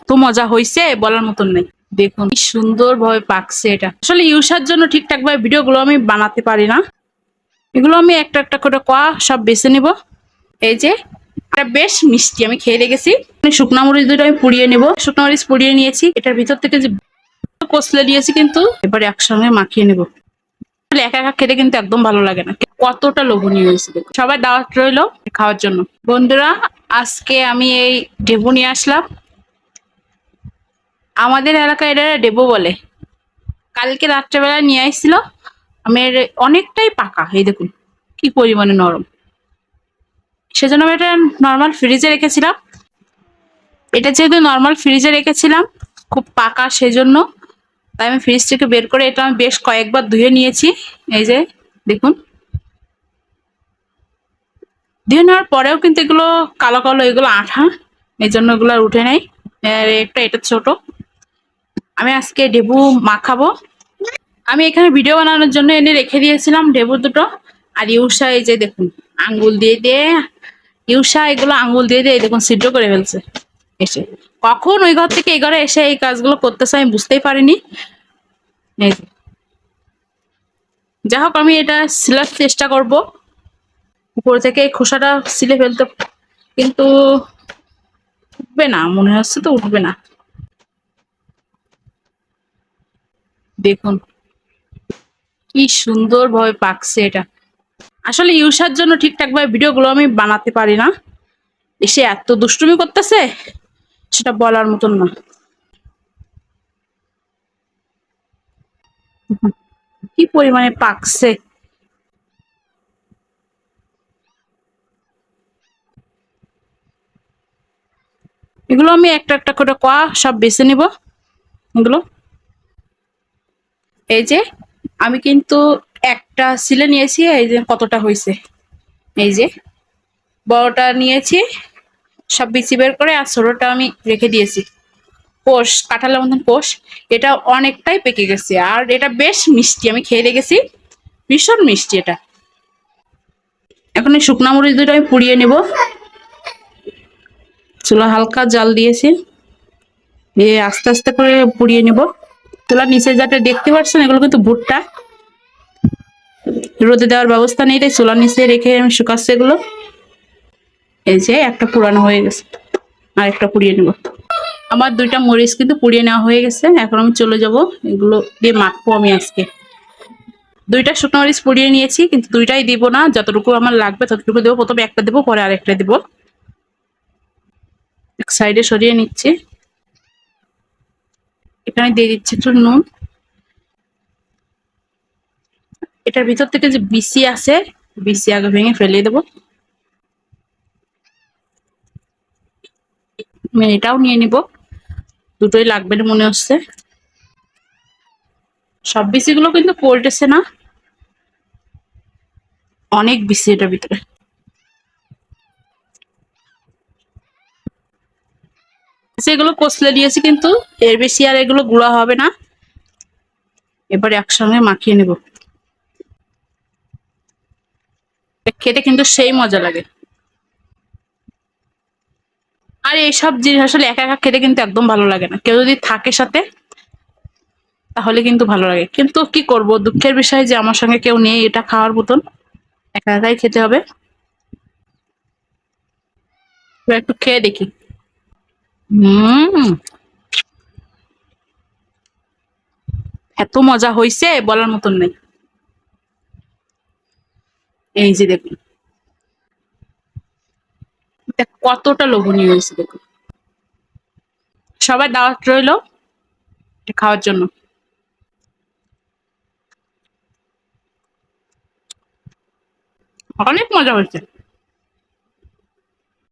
তো মজা হয়েছে বলার মতন নাই। দেখুন কি সুন্দর ভাবে পাকছে। এটা আসলে ইউসার জন্য ঠিকঠাক ভাবে ভিডিওগুলো আমি বানাতে পারি না। এগুলো আমি একটা একটা করে কোয়া সব বেছে নিব। এই যে এটা বেশ মিষ্টি, আমি খেয়ে দেখেছি। শুকনা মরিচ দুটো আমি পুড়িয়ে নেব। শুকনা মরিচ পুড়িয়ে নিয়েছি, এটার ভিতর থেকে যে কষলে দিয়েছি কিন্তু এবারে একসঙ্গে মাখিয়ে নেব। একা একা খেতে কিন্তু একদম ভালো লাগে না। কতটা লোভনীয় হয়েছে দেখুন। সবাই দাওয়াত রইলো খাওয়ার জন্য। বন্ধুরা, আজকে আমি এই ঢেবু নিয়ে আসলাম। আমাদের এলাকায় এটা ডেবো বলে। কালকে রাত্রেবেলা নিয়ে আসছিল। আমার অনেকটাই পাকা, এই দেখুন কি পরিমাণে নরম। সেজন্য আমি এটা নর্মাল ফ্রিজে রেখেছিলাম। এটা যেহেতু নর্মাল ফ্রিজে রেখেছিলাম, খুব পাকা, সেজন্য তাই আমি ফ্রিজ থেকে বের করে এটা আমি বেশ কয়েকবার ধুয়ে নিয়েছি। এই যে দেখুন, ধুয়ে নেওয়ার পরেও কিন্তু এগুলো কালো কালো, এগুলো আঠা, এই জন্য এগুলো আর উঠে নেই। একটা এটা ছোট। আমি আজকে ঢেবু মাখাবো। আমি এখানে ভিডিও বানানোর জন্য এনে রেখে দিয়েছিলাম ঢেবু দুটো। আর ইউসা এই যে দেখুন আঙ্গুল দিয়ে দিয়ে, ইউসা এগুলো আঙ্গুল দিয়ে দিয়ে দেখুন ছিদ্র করে ফেলছে। এসে কখন ওই ঘর থেকে এই ঘরে এসে এই কাজগুলো করতেছে আমি বুঝতেই পারিনি। এই যে, যাই হোক আমি এটা সিলার চেষ্টা করব। উপর থেকে এই খোসাটা ছিলে ফেলতে, কিন্তু উঠবে না, মনে হচ্ছে তো উঠবে না। দেখুন কি সুন্দর ভাবে পাকছে এটা। আসলে ইউসার জন্য ঠিকঠাক ভাবে ভিডিওগুলো আমি বানাতে পারি না। এসে এত দুষ্টুমি করতেছে সেটা বলার মতন না। কি পরিমাণে পাকছে। এগুলো আমি একটা একটা করে কোয়া সব বেছে নিব। এগুলো এই যে আমি কিন্তু একটা সিলে নিয়েছি, এই যে কতটা হয়েছে। এই যে বড়টা নিয়েছি, সব বিচি বের করে, আর ছোটটা আমি রেখে দিয়েছি। কোষ কাঁঠালের মতন কোষ। এটা অনেকটাই পেকে গেছে, আর এটা বেশ মিষ্টি, আমি খেয়ে দেখেছি, ভীষণ মিষ্টি এটা। এখন এই শুকনা মরিচ দুটো আমি পুড়িয়ে নেব। চুলা হালকা জাল দিয়েছি, দিয়ে আস্তে আস্তে করে পুড়িয়ে নেব। চুলার নিচে যাতে দেখতে পাচ্ছেন, এগুলো কিন্তু ভুট্টা। রোদে দেওয়ার ব্যবস্থা নেই, তাই চুলার নিচে রেখে আমি শুকাচ্ছি এগুলো। এই যে একটা পুরানো হয়ে গেছে, আর একটা পুড়িয়ে নেব। আমার দুইটা মরিচ কিন্তু পুড়িয়ে নেওয়া হয়ে গেছে। এখন আমি চলে যাব, এগুলো দিয়ে মাখবো আমি আজকে। দুইটা শুকনো মরিচ পুড়িয়ে নিয়েছি, কিন্তু দুইটাই দিব না, যতটুকু আমার লাগবে ততটুকু দেবো। প্রথমে একটা দেবো, পরে আরেকটা দেবো। এক সাইডে সরিয়ে নিচ্ছি। এখানে দিয়ে দিচ্ছি একটু নুন। এটার ভিতর থেকে যে বিসি আছে, বিসি আগে ভেঙে ফেলে দেবো। আমি এটাও নিয়ে নিব, দুটোই লাগবে মনে হচ্ছে। সব বিসিগুলো কিন্তু পল্টেছে না, অনেক বিসি এটার ভিতরে। সেগুলো কষলে দিয়েছি, কিন্তু এর বেশি আর এগুলো গুঁড়া হবে না। এবার একসঙ্গে মাখিয়ে নেব। খেতে কিন্তু সেই মজা লাগে। আর এইসব জিনিস আসলে একা একা খেতে কিন্তু একদম ভালো লাগে না। কেউ যদি থাকে সাথে তাহলে কিন্তু ভালো লাগে। কিন্তু কি করব, দুঃখের বিষয় যে আমার সঙ্গে কেউ নেই এটা খাওয়ার মতন, একা একাই খেতে হবে। এবার একটু খেয়ে দেখি। হুম, এত মজা হয়েছে বলার মতন নেই। এই যে দেখুন এটা কতটা লোভনীয় হয়েছে দেখুন। সবাই দাওয়াত রইলো এটা খাওয়ার জন্য। অনেক মজা হয়েছে।